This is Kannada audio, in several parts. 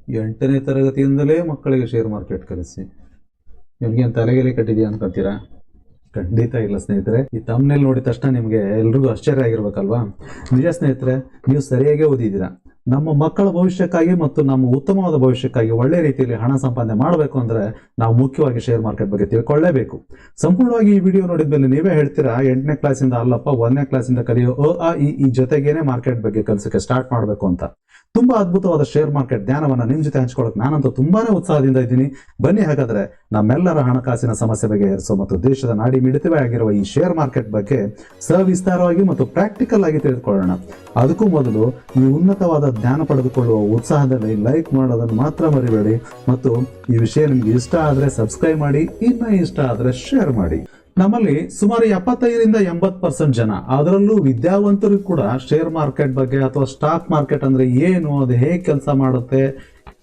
8ನೇ ತರಗತಿಯಿಂದಲೇ ಮಕ್ಕಳಿಗೆ ಶೇರ್ ಮಾರ್ಕೆಟ್ ಕಲಿಸಿ. ನಿಮ್ಗೇನು ತಲೆಗೆಲೆ ಕಟ್ಟಿದೆಯಾ ಅನ್ಕೊಂತೀರಾ? ಖಂಡಿತ ಇಲ್ಲ ಸ್ನೇಹಿತರೆ. ಈ ತಮ್ಮನೇಲಿ ನೋಡಿದ ತಕ್ಷಣ ನಿಮಗೆ ಎಲ್ರಿಗೂ ಆಶ್ಚರ್ಯ ಆಗಿರ್ಬೇಕಲ್ವಾ? ನಿಜ ಸ್ನೇಹಿತರೆ, ನೀವು ಸರಿಯಾಗಿ ಓದಿದ್ದೀರಾ. ನಮ್ಮ ಮಕ್ಕಳ ಭವಿಷ್ಯಕ್ಕಾಗಿ ಮತ್ತು ನಮ್ಮ ಉತ್ತಮವಾದ ಭವಿಷ್ಯಕ್ಕಾಗಿ ಒಳ್ಳೆ ರೀತಿಯಲ್ಲಿ ಹಣ ಸಂಪಾದನೆ ಮಾಡಬೇಕು ಅಂದ್ರೆ ನಾವು ಮುಖ್ಯವಾಗಿ ಶೇರ್ ಮಾರ್ಕೆಟ್ ಬಗ್ಗೆ ತಿಳ್ಕೊಳ್ಳೇಬೇಕು. ಸಂಪೂರ್ಣವಾಗಿ ಈ ವಿಡಿಯೋ ನೋಡಿದ ಮೇಲೆ ನೀವೇ ಹೇಳ್ತೀರಾ 8ನೇ ಕ್ಲಾಸಿಂದ ಅಲ್ಲಪ್ಪ 1ನೇ ಕ್ಲಾಸಿಂದ ಕಲಿಯೋ ಈ ಜೊತೆಗೇನೆ ಮಾರ್ಕೆಟ್ ಬಗ್ಗೆ ಕಲಿಸಕ್ಕೆ ಸ್ಟಾರ್ಟ್ ಮಾಡಬೇಕು ಅಂತ. ತುಂಬಾ ಅದ್ಭುತವಾದ ಶೇರ್ ಮಾರ್ಕೆಟ್ ಜ್ಞಾನವನ್ನ ನಿಮ್ ಜೊತೆ ಹಂಚ್ಕೊಳ್ಳೋಕೆ ನಾನಂತೂ ತುಂಬಾನೇ ಉತ್ಸಾಹದಿಂದ ಇದ್ದೀನಿ. ಬನ್ನಿ ಹಾಗಾದ್ರೆ ನಮ್ಮೆಲ್ಲರ ಹಣಕಾಸಿನ ಸಮಸ್ಯೆ ಬಗೆಹರಿಸೋ ಮತ್ತು ದೇಶದ ನಾಡಿ ಮಿಡಿತವೇ ಆಗಿರುವ ಈ ಶೇರ್ ಮಾರ್ಕೆಟ್ ಬಗ್ಗೆ ಸವಿಸ್ತಾರವಾಗಿ ಮತ್ತು ಪ್ರಾಕ್ಟಿಕಲ್ ಆಗಿ ತಿಳಿದುಕೊಳ್ಳೋಣ. ಅದಕ್ಕೂ ಮೊದಲು ಈ ಉನ್ನತವಾದ ಜ್ಞಾನ ಪಡೆದುಕೊಳ್ಳುವ ಉತ್ಸಾಹದಲ್ಲಿ ಲೈಕ್ ಮಾಡೋದನ್ನು ಮಾತ್ರ ಮರಿಬೇಡಿ ಮತ್ತು ಈ ವಿಷಯ ನಿಮ್ಗೆ ಇಷ್ಟ ಆದ್ರೆ ಸಬ್ಸ್ಕ್ರೈಬ್ ಮಾಡಿ, ಇನ್ನ ಇಷ್ಟ ಆದ್ರೆ ಶೇರ್ ಮಾಡಿ. ನಮ್ಮಲ್ಲಿ ಸುಮಾರು 75ರಿಂದ 80% ಜನ, ಅದರಲ್ಲೂ ವಿದ್ಯಾವಂತರು ಕೂಡ ಶೇರ್ ಮಾರ್ಕೆಟ್ ಬಗ್ಗೆ ಅಥವಾ ಸ್ಟಾಕ್ ಮಾರ್ಕೆಟ್ ಅಂದ್ರೆ ಏನು, ಅದು ಹೇಗೆ ಕೆಲಸ ಮಾಡುತ್ತೆ,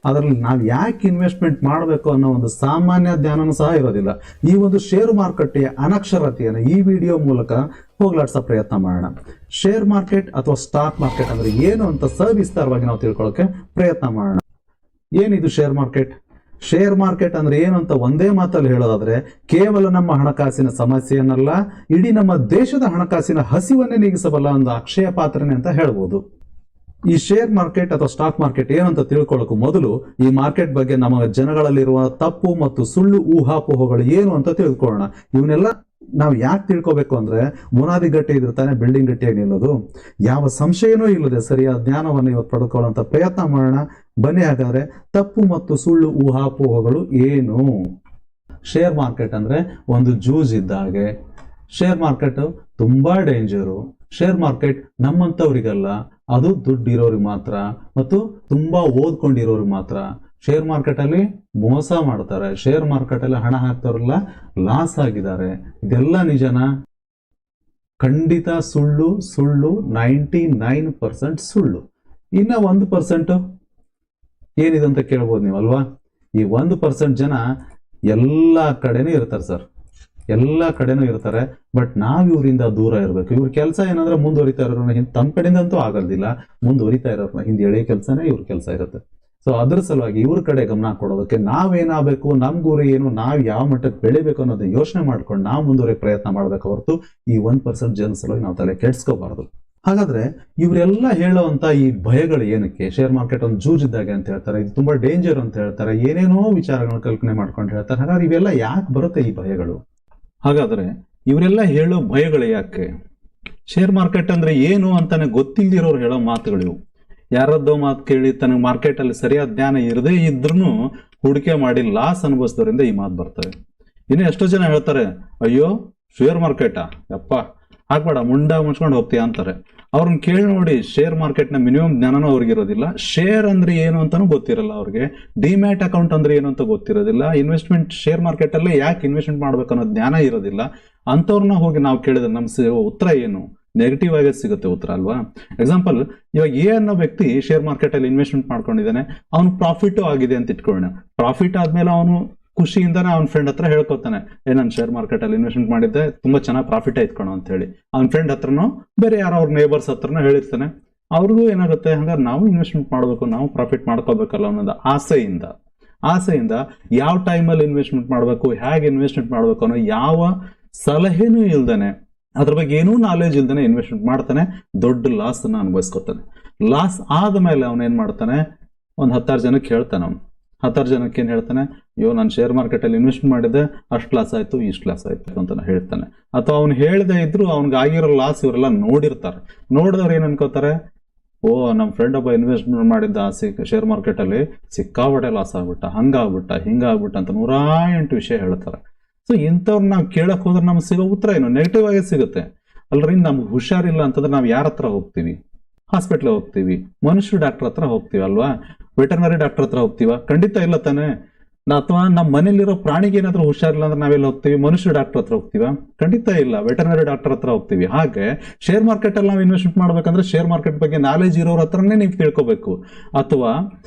ಅದರಲ್ಲಿ ನಾವು ಯಾಕೆ ಇನ್ವೆಸ್ಟ್ಮೆಂಟ್ ಮಾಡಬೇಕು ಅನ್ನೋ ಒಂದು ಸಾಮಾನ್ಯ ಜ್ಞಾನನೂ ಸಹ ಇರೋದಿಲ್ಲ. ಈ ಒಂದು ಶೇರ್ ಮಾರುಕಟ್ಟೆಯ ಅನಕ್ಷರತೆಯನ್ನು ಈ ವಿಡಿಯೋ ಮೂಲಕ ಹೋಗ್ಲಾಡ್ಸೋ ಪ್ರಯತ್ನ ಮಾಡೋಣ. ಶೇರ್ ಮಾರ್ಕೆಟ್ ಅಥವಾ ಸ್ಟಾಕ್ ಮಾರ್ಕೆಟ್ ಅಂದ್ರೆ ಏನು ಅಂತ ಸವಿಸ್ತಾರವಾಗಿ ನಾವು ತಿಳ್ಕೊಳ್ಳೋಕೆ ಪ್ರಯತ್ನ ಮಾಡೋಣ. ಏನಿದು ಶೇರ್ ಮಾರ್ಕೆಟ್? ಶೇರ್ ಮಾರ್ಕೆಟ್ ಅಂದ್ರೆ ಏನು ಅಂತ ಒಂದೇ ಮಾತಲ್ಲಿ ಹೇಳೋದಾದ್ರೆ ಕೇವಲ ನಮ್ಮ ಹಣಕಾಸಿನ ಸಮಸ್ಯೆಯನ್ನಲ್ಲ, ಇಡೀ ನಮ್ಮ ದೇಶದ ಹಣಕಾಸಿನ ಹಸಿವನ್ನೇ ನೀಗಿಸಬಲ್ಲ ಒಂದು ಅಕ್ಷಯ ಪಾತ್ರನೇ ಅಂತ ಹೇಳ್ಬೋದು. ಈ ಶೇರ್ ಮಾರ್ಕೆಟ್ ಅಥವಾ ಸ್ಟಾಕ್ ಮಾರ್ಕೆಟ್ ಏನಂತ ತಿಳ್ಕೊಳ್ಳೋಕೆ ಮೊದಲು ಈ ಮಾರ್ಕೆಟ್ ಬಗ್ಗೆ ನಮ್ಮ ಜನಗಳಲ್ಲಿರುವ ತಪ್ಪು ಮತ್ತು ಸುಳ್ಳು ಊಹಾಪೋಹಗಳು ಏನು ಅಂತ ತಿಳ್ಕೊಳ್ಳೋಣ. ಇವನ್ನೆಲ್ಲ ನಾವು ಯಾಕೆ ತಿಳ್ಕೊಬೇಕು ಅಂದ್ರೆ ಬುನಾದಿ ಗಟ್ಟಿ ಇದ್ರೆ ತಾನೇ ಬಿಲ್ಡಿಂಗ್ ಗಟ್ಟಿಯಾಗಿ ನಿಲ್ಲೋದು. ಯಾವ ಸಂಶಯನೂ ಇಲ್ಲದೆ ಸರಿಯಾದ ಜ್ಞಾನವನ್ನು ಇವತ್ತು ಪಡೆದುಕೊಳ್ಳುವಂತ ಪ್ರಯತ್ನ ಮಾಡೋಣ. ಬನ್ನಿ ಹಾಗಾದ್ರೆ ತಪ್ಪು ಮತ್ತು ಸುಳ್ಳು ಊಹಾಪೋಹಗಳು ಏನು. ಶೇರ್ ಮಾರ್ಕೆಟ್ ಅಂದ್ರೆ ಒಂದು ಜೂಜ್ ಇದ್ದ ಹಾಗೆ. ಶೇರ್ ಮಾರ್ಕೆಟ್ ತುಂಬಾ ಡೇಂಜರು. ಶೇರ್ ಮಾರ್ಕೆಟ್ ನಮ್ಮಂತವ್ರಿಗಲ್ಲ, ಅದು ದುಡ್ಡಿರೋರಿಗೆ ಮಾತ್ರ ಮತ್ತು ತುಂಬಾ ಓದ್ಕೊಂಡಿರೋರಿಗೆ ಮಾತ್ರ. ಶೇರ್ ಮಾರ್ಕೆಟ್ ಅಲ್ಲಿ ಮೋಸ ಮಾಡ್ತಾರೆ. ಶೇರ್ ಮಾರ್ಕೆಟ್ ಅಲ್ಲಿ ಹಣ ಹಾಕ್ತವ್ರೆಲ್ಲ ಲಾಸ್ ಆಗಿದ್ದಾರೆ. ಇದೆಲ್ಲ ನಿಜನಾ? ಖಂಡಿತ ಸುಳ್ಳು. 99% ಸುಳ್ಳು. ಇನ್ನ 1% ಏನಿದೆ ಅಂತ ಕೇಳ್ಬೋದು ನೀವು ಅಲ್ವಾ? ಈ 1% ಜನ ಎಲ್ಲ ಕಡೆನೂ ಇರ್ತಾರೆ ಸರ್, ಎಲ್ಲ ಕಡೆನೂ ಇರ್ತಾರೆ. ಬಟ್ ನಾವ್ ಇವರಿಂದ ದೂರ ಇರಬೇಕು. ಇವ್ರ ಕೆಲಸ ಏನಂದ್ರೆ ಮುಂದುವರಿತಾ ಇರೋರ್ನ ತಮ್ಮ ಕಡೆಯಿಂದ ಅಂತೂ ಆಗೋದಿಲ್ಲ, ಮುಂದುವರಿತಾ ಇರೋರ್ನ ಹಿಂದೆ ಎಳೆ ಕೆಲಸನೇ ಇವ್ರ ಕೆಲಸ ಇರುತ್ತೆ. ಸೊ ಅದ್ರ ಸಲುವಾಗಿ ಇವ್ರ ಕಡೆ ಗಮನ ಕೊಡೋದಕ್ಕೆ ನಾವೇನಾಗಬೇಕು, ನಮ್ ಗುರಿ ಏನು, ನಾವ್ ಯಾವ ಮಟ್ಟಕ್ಕೆ ಬೆಳಿಬೇಕು ಅನ್ನೋದನ್ನ ಯೋಚನೆ ಮಾಡ್ಕೊಂಡು ನಾವು ಮುಂದುವರಿ ಪ್ರಯತ್ನ ಮಾಡ್ಬೇಕು ಹೊರತು ಈ 1% ಜನ ಸಲುವಾಗಿ ನಾವು ತಲೆ ಕೆಡ್ಸ್ಕೋಬಾರ್ದು. ಹಾಗಾದ್ರೆ ಇವರೆಲ್ಲ ಹೇಳುವಂತ ಈ ಭಯಗಳು ಏನಕ್ಕೆ? ಶೇರ್ ಮಾರ್ಕೆಟ್ ಒಂದು ಜೂಜಿದ್ದಾಗೆ ಅಂತ ಹೇಳ್ತಾರೆ, ಇದು ತುಂಬಾ ಡೇಂಜರ್ ಅಂತ ಹೇಳ್ತಾರೆ, ಏನೇನೋ ವಿಚಾರಗಳನ್ನ ಕಲ್ಪನೆ ಮಾಡ್ಕೊಂಡು ಹೇಳ್ತಾರೆ. ಹಾಗಾದ್ರೆ ಇವೆಲ್ಲ ಯಾಕೆ ಬರುತ್ತೆ ಈ ಭಯಗಳು? ಹಾಗಾದ್ರೆ ಇವರೆಲ್ಲ ಹೇಳೋ ಭಯಗಳು ಯಾಕೆ? ಶೇರ್ ಮಾರ್ಕೆಟ್ ಅಂದ್ರೆ ಏನು ಅಂತಾನೆ ಗೊತ್ತಿಲ್ದಿರೋರು ಹೇಳೋ ಮಾತುಗಳಿವು. ಯಾರದ್ದೋ ಮಾತು ಕೇಳಿ ತನಗೆ ಮಾರ್ಕೆಟ್ ಅಲ್ಲಿ ಸರಿಯಾದ ಜ್ಞಾನ ಇರದೇ ಇದ್ರೂ ಹೂಡಿಕೆ ಮಾಡಿ ಲಾಸ್ ಅನುಭವಿಸೋದ್ರಿಂದ ಈ ಮಾತು ಬರ್ತವೆ. ಇನ್ನು ಎಷ್ಟೋ ಜನ ಹೇಳ್ತಾರೆ, ಅಯ್ಯೋ ಶೇರ್ ಮಾರ್ಕೆಟಾ ಯಪ್ಪ ಹಾಕ್ಬೇಡ, ಮುಂಡ ಮುಚ್ಕೊಂಡು ಹೋಗ್ತೀಯ ಅಂತಾರೆ. ಅವ್ರನ್ನ ಕೇಳಿ ನೋಡಿ, ಶೇರ್ ಮಾರ್ಕೆಟ್ ನ ಮಿನಿಮಮ್ ಜ್ಞಾನನೂ ಅವ್ರಿಗಿರೋದಿಲ್ಲ. ಶೇರ್ ಅಂದ್ರೆ ಏನು ಅಂತಾನೂ ಗೊತ್ತಿರಲ್ಲ ಅವ್ರಿಗೆ. ಡಿಮ್ಯಾಟ್ ಅಕೌಂಟ್ ಅಂದ್ರೆ ಏನು ಅಂತ ಗೊತ್ತಿರೋದಿಲ್ಲ. ಇನ್ವೆಸ್ಟ್ಮೆಂಟ್ ಶೇರ್ ಮಾರ್ಕೆಟ್ ಅಲ್ಲೇ ಯಾಕೆ ಇನ್ವೆಸ್ಟ್ಮೆಂಟ್ ಮಾಡ್ಬೇಕು ಅನ್ನೋ ಜ್ಞಾನ ಇರೋದಿಲ್ಲ. ಅಂತವ್ರನ್ನ ಹೋಗಿ ನಾವು ಕೇಳಿದ್ರೆ ನಮ್ ಉತ್ತರ ಏನು? ನೆಗೆಟಿವ್ ಆಗಿ ಸಿಗುತ್ತೆ ಉತ್ತರ ಅಲ್ವಾ? ಎಕ್ಸಾಂಪಲ್, ಇವಾಗ ಅನ್ನೋ ವ್ಯಕ್ತಿ ಶೇರ್ ಮಾರ್ಕೆಟ್ ಅಲ್ಲಿ ಇನ್ವೆಸ್ಟ್ಮೆಂಟ್ ಮಾಡ್ಕೊಂಡಿದ್ದಾನೆ, ಅವ್ನು ಪ್ರಾಫಿಟ್ ಆಗಿದೆ ಅಂತ ಇಟ್ಕೊಳ್ಳೋಣ. ಪ್ರಾಫಿಟ್ ಆದ್ಮೇಲೆ ಅವನು ಖುಷಿಯಿಂದಾನೆ ಅವ್ನ ಫ್ರೆಂಡ್ ಹತ್ರ ಹೇಳ್ಕೊತಾನೆ, ನಾನು ಶೇರ್ ಮಾರ್ಕೆಟ್ ಅಲ್ಲಿ ಇನ್ವೆಸ್ಟ್ಮೆಂಟ್ ಮಾಡಿದ್ದೆ, ತುಂಬಾ ಚೆನ್ನಾಗಿ ಪ್ರಾಫಿಟ್ ಆಯ್ತ್ಕೊಣ ಅಂತ ಹೇಳಿ. ಅವ್ನ ಫ್ರೆಂಡ್ ಹತ್ರನೋ ಬೇರೆ ಯಾರೋ ಅವ್ರ ನೇಬರ್ಸ್ ಹತ್ರನೋ ಹೇಳಿರ್ತಾನೆ. ಅವ್ರಿಗೂ ಏನಾಗುತ್ತೆ, ಹಂಗಾರೆ ನಾವು ಇನ್ವೆಸ್ಟ್ಮೆಂಟ್ ಮಾಡ್ಬೇಕು, ನಾವು ಪ್ರಾಫಿಟ್ ಮಾಡ್ಕೋಬೇಕಲ್ಲ ಅನ್ನೋದು ಆಸೆಯಿಂದ ಯಾವ ಟೈಮಲ್ಲಿ ಇನ್ವೆಸ್ಟ್ಮೆಂಟ್ ಮಾಡ್ಬೇಕು, ಹೇಗೆ ಇನ್ವೆಸ್ಟ್ಮೆಂಟ್ ಮಾಡ್ಬೇಕು ಅನ್ನೋ ಯಾವ ಸಲಹೆನೂ ಇಲ್ದಾನೆ, ಅದ್ರ ಬಗ್ಗೆ ಏನೂ ನಾಲೆಜ್ ಇಲ್ದಾನೆ ಇನ್ವೆಸ್ಟ್ಮೆಂಟ್ ಮಾಡ್ತಾನೆ, ದೊಡ್ಡ ಲಾಸ್ ಅನ್ನ ಅನುಭವಿಸ್ಕೊತಾನೆ. ಲಾಸ್ ಆದ್ಮೇಲೆ ಅವನೇನ್ ಮಾಡ್ತಾನೆ, ಒಂದ್ 10 ಜನಕ್ಕೆ ಹೇಳ್ತಾನೆ. ಅವ್ನು 10 ಜನಕ್ಕೆ ಏನ್ ಹೇಳ್ತಾನೆ, ಅಯ್ಯೋ ನಾನು ಶೇರ್ ಮಾರ್ಕೆಟ್ ಅಲ್ಲಿ ಇನ್ವೆಸ್ಟ್ ಮಾಡಿದ್ದೆ, ಅಷ್ಟು ಲಾಸ್ ಆಯ್ತು, ಇಷ್ಟು ಲಾಸ್ ಆಯ್ತು ಅಂತ ಹೇಳ್ತಾನೆ. ಅಥವಾ ಅವ್ನು ಹೇಳ್ದೆ ಇದ್ರು ಅವ್ನಿಗೆ ಆಗಿರೋ ಲಾಸ್ ಇವರೆಲ್ಲ ನೋಡಿರ್ತಾರೆ. ನೋಡಿದವ್ರು ಏನ್ ಅನ್ಕೋತಾರೆ, ಓ ನಮ್ಮ ಫ್ರೆಂಡ್ ಒಬ್ಬ ಇನ್ವೆಸ್ಟ್ಮೆಂಟ್ ಮಾಡಿದ್ದ ಶೇರ್ ಮಾರ್ಕೆಟ್ ಅಲ್ಲಿ ಸಿಕ್ಕಾಬಟ್ಟೆ ಲಾಸ್ ಆಗ್ಬಿಟ್ಟ, ಹಂಗಾಗ್ಬಿಟ್ಟ ಹಿಂಗಾಗ್ಬಿಟ್ಟ ಅಂತ 108 ವಿಷಯ ಹೇಳ್ತಾರೆ. ಸೊ ಇಂಥವ್ರು ನಾವು ಕೇಳಕ್ ಹೋದ್ರೆ ನಮ್ಗೆ ಸಿಗೋ ಉತ್ತರ ಏನು? ನೆಗೆಟಿವ್ ಆಗಿ ಸಿಗುತ್ತೆ. ಅಲ್ರಿ, ನಮ್ಗೆ ಹುಷಾರಿಲ್ಲ ಅಂತಂದ್ರೆ ನಾವ್ ಯಾರ ಹತ್ರ ಹೋಗ್ತೀವಿ? ಹಾಸ್ಪಿಟ್ಲ್ ಹೋಗ್ತೀವಿ, ಮನುಷ್ಯ ಡಾಕ್ಟರ್ ಹತ್ರ ಹೋಗ್ತೀವಿ ಅಲ್ವಾ? ವೆಟರ್ನರಿ ಡಾಕ್ಟರ್ ಹತ್ರ ಹೋಗ್ತೀವ? ಖಂಡಿತ ಇಲ್ಲ ತಾನೆ. ಅಥವಾ ನಮ್ಮ ಮನೇಲಿರೋ ಪ್ರಾಣಿಗೆ ಏನಾದ್ರೂ ಹುಷಾರಿಲ್ಲ ಅಂದ್ರೆ ನಾವೆಲ್ಲ ಹೋಗ್ತೀವಿ? ಮನುಷ್ಯ ಡಾಕ್ಟರ್ ಹತ್ರ ಹೋಗ್ತೀವ? ಖಂಡಿತ ಇಲ್ಲ, ವೆಟರ್ನರಿ ಡಾಕ್ಟರ್ ಹತ್ರ ಹೋಗ್ತೀವಿ. ಹಾಗೆ ಶೇರ್ ಮಾರ್ಕೆಟ್ ಅಲ್ಲಿ ನಾವು ಇನ್ವೆಸ್ಟ್ಮೆಂಟ್ ಮಾಡ್ಬೇಕಂದ್ರೆ ಶೇರ್ ಮಾರ್ಕೆಟ್ ಬಗ್ಗೆ ನಾಲೆಜ್ ಇರೋರ ಹತ್ರನೇ ನೀವು ತಿಳ್ಕೊಬೇಕು. ಅಥವಾ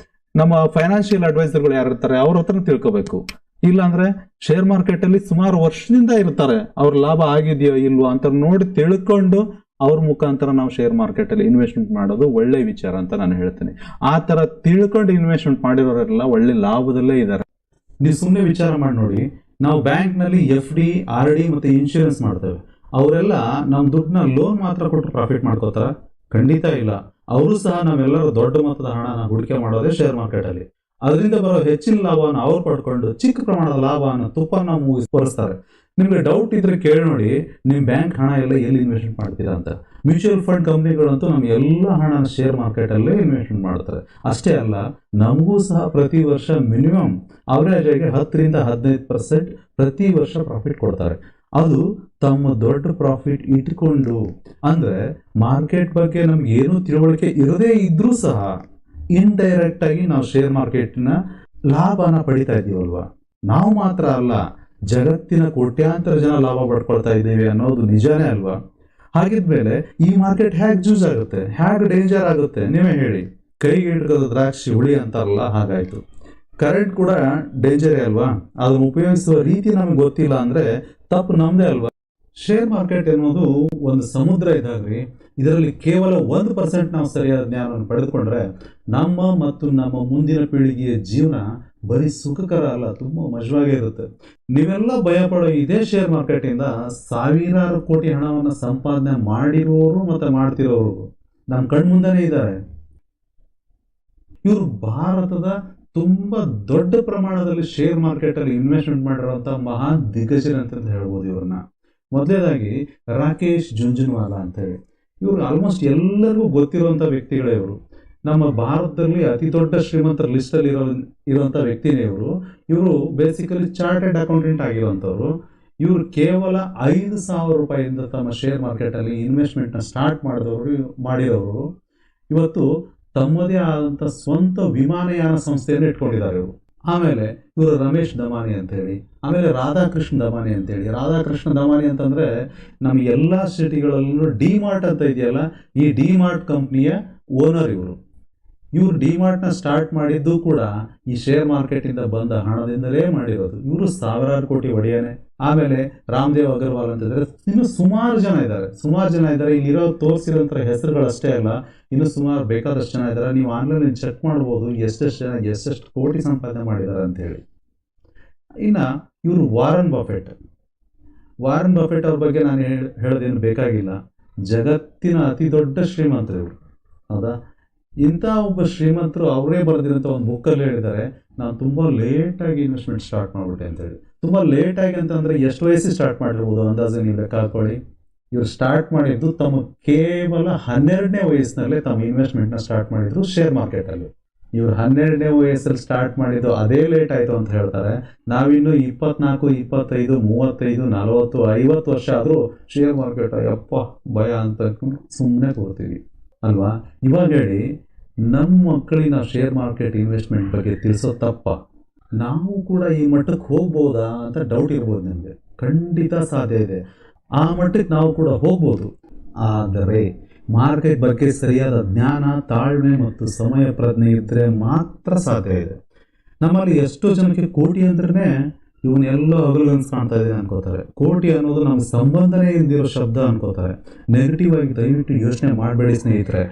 ನಮ್ಮ ಫೈನಾನ್ಷಿಯಲ್ ಅಡ್ವೈಸರ್ಗಳು ಯಾರು ಇರ್ತಾರೆ ಅವ್ರ ಹತ್ರ ತಿಳ್ಕೊಬೇಕು. ಇಲ್ಲ ಅಂದ್ರೆ ಶೇರ್ ಮಾರ್ಕೆಟ್ ಅಲ್ಲಿ ಸುಮಾರು ವರ್ಷದಿಂದ ಇರ್ತಾರೆ, ಅವ್ರ ಲಾಭ ಆಗಿದೆಯೋ ಇಲ್ವೋ ಅಂತ ನೋಡಿ ತಿಳ್ಕೊಂಡು ಅವ್ರ ಮುಖಾಂತರ ನಾವು ಶೇರ್ ಮಾರ್ಕೆಟಲ್ಲಿ ಇನ್ವೆಸ್ಟ್ಮೆಂಟ್ ಮಾಡೋದು ಒಳ್ಳೆ ವಿಚಾರ ಅಂತ ನಾನು ಹೇಳ್ತೀನಿ. ಆ ಥರ ತಿಳ್ಕೊಂಡು ಇನ್ವೆಸ್ಟ್ಮೆಂಟ್ ಮಾಡಿರೋರೆಲ್ಲ ಒಳ್ಳೆ ಲಾಭದಲ್ಲೇ ಇದ್ದಾರೆ. ನೀವು ಸುಮ್ಮನೆ ವಿಚಾರ ಮಾಡಿ ನೋಡಿ, ನಾವು ಬ್ಯಾಂಕ್ನಲ್ಲಿ FD RD ಮತ್ತು ಇನ್ಶೂರೆನ್ಸ್ ಮಾಡ್ತೇವೆ. ಅವರೆಲ್ಲ ನಮ್ಮ ದುಡ್ಡನ್ನ ಲೋನ್ ಮಾತ್ರ ಕೊಟ್ಟು ಪ್ರಾಫಿಟ್ ಮಾಡ್ಕೋತಾರ? ಖಂಡಿತ ಇಲ್ಲ. ಅವರು ಸಹ ನಾವೆಲ್ಲರೂ ದೊಡ್ಡ ಮೊತ್ತದ ಹಣನ ಹೂಡಿಕೆ ಮಾಡೋದೇ ಶೇರ್ ಮಾರ್ಕೆಟಲ್ಲಿ. ಅದರಿಂದ ಬರೋ ಹೆಚ್ಚಿನ ಲಾಭವನ್ನು ಅವ್ರು ಪಡ್ಕೊಂಡು ಚಿಕ್ಕ ಪ್ರಮಾಣದ ಲಾಭವನ್ನು ತುಪ್ಪನ ಮುಗಿಸ್ತಾರೆ. ನಿಮಗೆ ಡೌಟ್ ಇದ್ರೆ ಕೇಳಿ ನೋಡಿ, ನಿಮ್ಮ ಬ್ಯಾಂಕ್ ಹಣ ಎಲ್ಲ ಎಲ್ಲಿ ಇನ್ವೆಸ್ಟ್ಮೆಂಟ್ ಮಾಡ್ತೀರಾ ಅಂತ. ಮ್ಯೂಚುವಲ್ ಫಂಡ್ ಕಂಪ್ನಿಗಳಂತೂ ನಮ್ಮ ಎಲ್ಲ ಹಣನ ಶೇರ್ ಮಾರ್ಕೆಟಲ್ಲೇ ಇನ್ವೆಸ್ಟ್ಮೆಂಟ್ ಮಾಡ್ತಾರೆ. ಅಷ್ಟೇ ಅಲ್ಲ, ನಮಗೂ ಸಹ ಪ್ರತಿ ವರ್ಷ ಮಿನಿಮಮ್ ಅವರೇಜ್ ಆಗಿ 10 ರಿಂದ 15% ಪ್ರತಿ ವರ್ಷ ಪ್ರಾಫಿಟ್ ಕೊಡ್ತಾರೆ. ಅದು ತಮ್ಮ ದೊಡ್ಡ ಪ್ರಾಫಿಟ್ ಇಟ್ಕೊಂಡು, ಅಂದ್ರೆ ಮಾರ್ಕೆಟ್ ಬಗ್ಗೆ ನಮ್ಗೆ ಏನೂ ತಿಳುವಳಿಕೆ ಇರದೇ ಇದ್ರೂ ಸಹ ಇಂಡೈರೆಕ್ಟ್ ಆಗಿ ನಾವು ಶೇರ್ ಮಾರ್ಕೆಟ್ನ ಲಾಭನ ಪಡಿತಾ ಇದ್ದೀವಲ್ವಾ. ನಾವು ಮಾತ್ರ ಅಲ್ಲ, ಜಗತ್ತಿನ ಕೋಟ್ಯಾಂತರ ಜನ ಲಾಭ ಪಡ್ಕೊಳ್ತಾ ಇದ್ದೀವಿ ಅನ್ನೋದು ನಿಜಾನೇ ಅಲ್ವಾ. ಹಾಗಿದ್ಮೇಲೆ ಈ ಮಾರ್ಕೆಟ್ ಹೇಗೆ ಯೂಸ್ ಆಗುತ್ತೆ, ಹೇಗೆ ಡೇಂಜರ್ ಆಗುತ್ತೆ ನೀವೇ ಹೇಳಿ. ಕೈಗೆ ಹಿಡ್ಕೋದು ದ್ರಾಕ್ಷಿ ಹುಳಿ ಅಂತಾರಲ್ಲ, ಹಾಗಾಯ್ತು. ಕರೆಂಟ್ ಕೂಡ ಡೇಂಜರೇ ಅಲ್ವಾ. ಅದನ್ನು ಉಪಯೋಗಿಸುವ ರೀತಿ ನಮ್ಗೆ ಗೊತ್ತಿಲ್ಲ ಅಂದ್ರೆ ತಪ್ಪು ನಮ್ದೇ ಅಲ್ವಾ. ಶೇರ್ ಮಾರ್ಕೆಟ್ ಎನ್ನುವುದು ಒಂದು ಸಮುದ್ರ ಇದ್ದಾಗ್ರಿ. ಇದರಲ್ಲಿ ಕೇವಲ 1% ನಾವು ಸರಿಯಾದ ಜ್ಞಾನವನ್ನು ಪಡೆದುಕೊಂಡ್ರೆ ನಮ್ಮ ಮತ್ತು ನಮ್ಮ ಮುಂದಿನ ಪೀಳಿಗೆಯ ಜೀವನ ಬರೀ ಸುಖಕರ ಅಲ್ಲ, ತುಂಬಾ ಮಜವಾಗೇ ಇರುತ್ತೆ. ನೀವೆಲ್ಲ ಭಯ ಪಡೋ ಇದೇ ಶೇರ್ ಮಾರ್ಕೆಟ್ ಇಂದ ಸಾವಿರಾರು ಕೋಟಿ ಹಣವನ್ನು ಸಂಪಾದನೆ ಮಾಡಿರುವವರು ಮತ್ತೆ ಮಾಡ್ತಿರೋರು ನಮ್ಮ ಕಣ್ಮುಂದನೇ ಇದ್ದಾರೆ. ಇವರು ಭಾರತದ ತುಂಬಾ ದೊಡ್ಡ ಪ್ರಮಾಣದಲ್ಲಿ ಶೇರ್ ಮಾರ್ಕೆಟ್ ಅಲ್ಲಿ ಇನ್ವೆಸ್ಟ್ಮೆಂಟ್ ಮಾಡಿರುವಂತಹ ಮಹಾ ದಿಗ್ಗಜರು ಅಂತ ಹೇಳ್ಬೋದು ಇವ್ರನ್ನ. ಮೊದಲೇದಾಗಿ ರಾಕೇಶ್ ಜುಂಜುನ್ವಾಲಾ ಅಂತ ಹೇಳಿ, ಇವರು ಆಲ್ಮೋಸ್ಟ್ ಎಲ್ಲರಿಗೂ ಗೊತ್ತಿರುವಂತ ವ್ಯಕ್ತಿಗಳೇ ಇವರು. ನಮ್ಮ ಭಾರತದಲ್ಲಿ ಅತಿ ದೊಡ್ಡ ಶ್ರೀಮಂತರ ಲಿಸ್ಟ್ ಅಲ್ಲಿ ಇರುವಂತ ವ್ಯಕ್ತಿನೇ ಇವರು. ಇವರು ಬೇಸಿಕಲಿ ಚಾರ್ಟೆಡ್ ಅಕೌಂಟೆಂಟ್ ಆಗಿರುವಂತವ್ರು. ಇವರು ಕೇವಲ 5,000 ರೂಪಾಯಿಯಿಂದ ತಮ್ಮ ಶೇರ್ ಮಾರ್ಕೆಟ್ ಅಲ್ಲಿ ಇನ್ವೆಸ್ಟ್ಮೆಂಟ್ ನ ಸ್ಟಾರ್ಟ್ ಮಾಡಿರೋರು ಇವತ್ತು ತಮ್ಮದೇ ಆದಂತ ಸ್ವಂತ ವಿಮಾನಯಾನ ಸಂಸ್ಥೆಯನ್ನು ಇಟ್ಕೊಂಡಿದ್ದಾರೆ ಇವರು. ಆಮೇಲೆ ಇವರು ರಮೇಶ್ ದಮಾನಿ ಅಂತ ಹೇಳಿ, ಆಮೇಲೆ ರಾಧಾಕೃಷ್ಣ ದಮಾನಿ ಅಂತ ಹೇಳಿ. ರಾಧಾಕೃಷ್ಣ ದಮಾನಿ ಅಂತಂದ್ರೆ ನಮ್ಮ ಎಲ್ಲಾ ಸಿಟಿಗಳಲ್ಲೂ ಡಿಮಾರ್ಟ್ ಅಂತ ಇದೆಯಲ್ಲ, ಈ ಡಿಮಾರ್ಟ್ ಕಂಪ್ನಿಯ ಓನರ್ ಇವರು. ಇವರು ಡಿಮಾರ್ಟ್ನ ಸ್ಟಾರ್ಟ್ ಮಾಡಿದ್ದು ಕೂಡ ಈ ಶೇರ್ ಮಾರ್ಕೆಟ್ ಇಂದ ಬಂದ ಹಣದಿಂದಲೇ ಮಾಡಿರೋದು. ಇವರು ಸಾವಿರಾರು ಕೋಟಿ ಒಡೆಯನೆ. ಆಮೇಲೆ ರಾಮದೇವ್ ಅಗರ್ವಾಲ್ ಅಂತಂದ್ರೆ ಇನ್ನು ಸುಮಾರು ಜನ ಇದ್ದಾರೆ. ಇಲ್ಲಿರೋ ತೋರಿಸಿರೋಂಥ ಹೆಸರುಗಳಷ್ಟೇ ಅಲ್ಲ, ಇನ್ನು ಸುಮಾರು ಬೇಕಾದಷ್ಟು ಜನ ಇದ್ದಾರೆ. ನೀವು ಆನ್ಲೈನ್ ಚೆಕ್ ಮಾಡ್ಬೋದು ಎಷ್ಟೆಷ್ಟು ಜನ ಎಷ್ಟೆಷ್ಟು ಕೋಟಿ ಸಂಪಾದನೆ ಮಾಡಿದ್ದಾರೆ ಅಂತ ಹೇಳಿ. ಇನ್ನ ಇವರು ವಾರನ್ ಬಫೆಟ್ ಅವ್ರ ಬಗ್ಗೆ ನಾನು ಹೇಳೋದೇನು ಬೇಕಾಗಿಲ್ಲ. ಜಗತ್ತಿನ ಅತಿ ದೊಡ್ಡ ಶ್ರೀಮಂತರು ಇವರು, ಹೌದಾ. ಇಂಥ ಒಬ್ಬ ಶ್ರೀಮಂತರು ಅವರೇ ಬರೆದಿರೋಂಥ ಒಂದು ಬುಕ್ಕಲ್ಲಿ ಹೇಳಿದ್ದಾರೆ, ನಾನು ತುಂಬಾ ಲೇಟಾಗಿ ಇನ್ವೆಸ್ಟ್ಮೆಂಟ್ ಸ್ಟಾರ್ಟ್ ಮಾಡ್ಬಿಟ್ಟೆ ಅಂತ ಹೇಳಿ. ತುಂಬಾ ಲೇಟಾಗಿ ಅಂತಂದ್ರೆ ಎಷ್ಟು ವಯಸ್ಸಿಗೆ ಸ್ಟಾರ್ಟ್ ಮಾಡಿರ್ಬೋದು ಅಂದಾಜು ನೀವು ಲೆಕ್ಕ ಹಾಕೊಳ್ಳಿ. ಇವರು ಸ್ಟಾರ್ಟ್ ಮಾಡಿದ್ದು ತಮ್ಮ ಕೇವಲ 12ನೇ ವಯಸ್ಸಿನಲ್ಲೇ ತಮ್ಮ ಇನ್ವೆಸ್ಟ್ಮೆಂಟ್ನ ಸ್ಟಾರ್ಟ್ ಮಾಡಿದ್ರು ಶೇರ್ ಮಾರ್ಕೆಟಲ್ಲಿ. ಇವರು 12ನೇ ವಯಸ್ಸಲ್ಲಿ ಸ್ಟಾರ್ಟ್ ಮಾಡಿದ್ದು ಅದೇ ಲೇಟ್ ಆಯಿತು ಅಂತ ಹೇಳ್ತಾರೆ. ನಾವಿನ್ನು 24, 25, 35, 40, 50 ವರ್ಷ ಆದರೂ ಶೇರ್ ಮಾರ್ಕೆಟ್ ಯಪ್ಪ ಭಯ ಅಂತ ಸುಮ್ಮನೆ ಕೂರ್ತೀವಿ ಅಲ್ವಾ. ಇವಾಗ ಹೇಳಿ, ನಮ್ಮ ಮಕ್ಕಳಿಗೆ ನಾವು ಶೇರ್ ಮಾರ್ಕೆಟ್ ಇನ್ವೆಸ್ಟ್ಮೆಂಟ್ ಬಗ್ಗೆ ತಿಳಿಸೋ ತಪ್ಪ? ನಾವು ಕೂಡ ಈ ಮಟ್ಟಕ್ಕೆ ಹೋಗ್ಬೋದಾ ಅಂತ ಡೌಟ್ ಇರ್ಬೋದು ನಿಮಗೆ. ಖಂಡಿತ ಸಾಧ್ಯ ಇದೆ, ಆ ಮಟ್ಟಕ್ಕೆ ನಾವು ಕೂಡ ಹೋಗ್ಬೋದು. ಆದರೆ ಮಾರ್ಕೆಟ್ ಬಗ್ಗೆ ಸರಿಯಾದ ಜ್ಞಾನ, ತಾಳ್ಮೆ ಮತ್ತು ಸಮಯ ಪ್ರಜ್ಞೆ ಇದ್ರೆ ಮಾತ್ರ ಸಾಧ್ಯ ಇದೆ. ನಮ್ಮಲ್ಲಿ ಎಷ್ಟೋ ಜನಕ್ಕೆ ಕೋಟಿ ಅಂದ್ರೆ ಇವನ್ನೆಲ್ಲ ಹಗಲು ಕಾಣ್ತಾ ಇದೆ ಅನ್ಕೋತಾರೆ. ಕೋಟಿ ಅನ್ನೋದು ನಮ್ಗೆ ಸಂಬಂಧನೇ ಇಲ್ದಿರೋ ಶಬ್ದ ಅನ್ಕೋತಾರೆ. ನೆಗೆಟಿವ್ ಆಗಿ ದಯವಿಟ್ಟು ಯೋಚನೆ ಮಾಡಬೇಡಿ ಸ್ನೇಹಿತರೆ.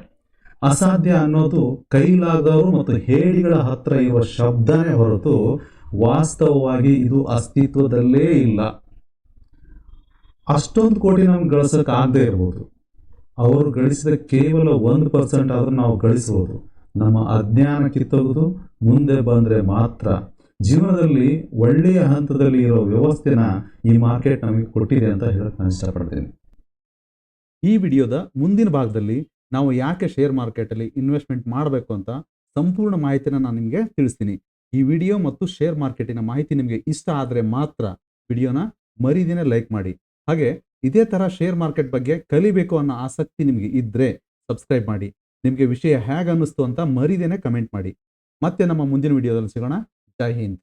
ಅಸಾಧ್ಯ ಅನ್ನೋದು ಕೈಲಾದವರು ಮತ್ತು ಹೇಡಿಗಳ ಹತ್ರ ಇರುವ ಶಬ್ದನೇ ಹೊರತು ವಾಸ್ತವವಾಗಿ ಇದು ಅಸ್ತಿತ್ವದಲ್ಲೇ ಇಲ್ಲ. ಅಷ್ಟೊಂದು ಕೋಟಿ ನಮ್ಗೆ ಗಳಿಸೋಕೆ ಆಗದೆ ಇರ್ಬೋದು, ಅವರು ಗಳಿಸಿದ ಕೇವಲ 1% ಆದ್ರೂ ನಾವು ಗಳಿಸ್ಬೋದು. ನಮ್ಮ ಅಜ್ಞಾನ ಕಿತ್ತೋದು ಮುಂದೆ ಬಂದ್ರೆ ಮಾತ್ರ. ಜೀವನದಲ್ಲಿ ಒಳ್ಳೆಯ ಹಂತದಲ್ಲಿ ಇರೋ ವ್ಯವಸ್ಥೆನ ಈ ಮಾರ್ಕೆಟ್ ನಮಗೆ ಕೊಟ್ಟಿದೆ ಅಂತ ಹೇಳಕ್ ನಾನು ಇಷ್ಟಪಡ್ತೀನಿ. ಈ ವಿಡಿಯೋದ ಮುಂದಿನ ಭಾಗದಲ್ಲಿ ನಾವು ಯಾಕೆ ಶೇರ್ ಮಾರ್ಕೆಟಲ್ಲಿ ಇನ್ವೆಸ್ಟ್ಮೆಂಟ್ ಮಾಡಬೇಕು ಅಂತ ಸಂಪೂರ್ಣ ಮಾಹಿತಿನ ನಾನು ನಿಮಗೆ ತಿಳಿಸ್ತೀನಿ. ಈ ವಿಡಿಯೋ ಮತ್ತು ಶೇರ್ ಮಾರ್ಕೆಟಿನ ಮಾಹಿತಿ ನಿಮಗೆ ಇಷ್ಟ ಆದರೆ ಮಾತ್ರ ವಿಡಿಯೋನ ಮರಿದೇನೆ ಲೈಕ್ ಮಾಡಿ. ಹಾಗೆ ಇದೇ ಥರ ಶೇರ್ ಮಾರ್ಕೆಟ್ ಬಗ್ಗೆ ಕಲಿಬೇಕು ಅನ್ನೋ ಆಸಕ್ತಿ ನಿಮಗೆ ಇದ್ದರೆ ಸಬ್ಸ್ಕ್ರೈಬ್ ಮಾಡಿ. ನಿಮಗೆ ವಿಷಯ ಹೇಗೆ ಅನ್ನಿಸ್ತು ಅಂತ ಮರಿದೇನೆ ಕಮೆಂಟ್ ಮಾಡಿ. ಮತ್ತೆ ನಮ್ಮ ಮುಂದಿನ ವಿಡಿಯೋದಲ್ಲಿ ಸಿಗೋಣ. ಜೈ ಹಿಂದ್.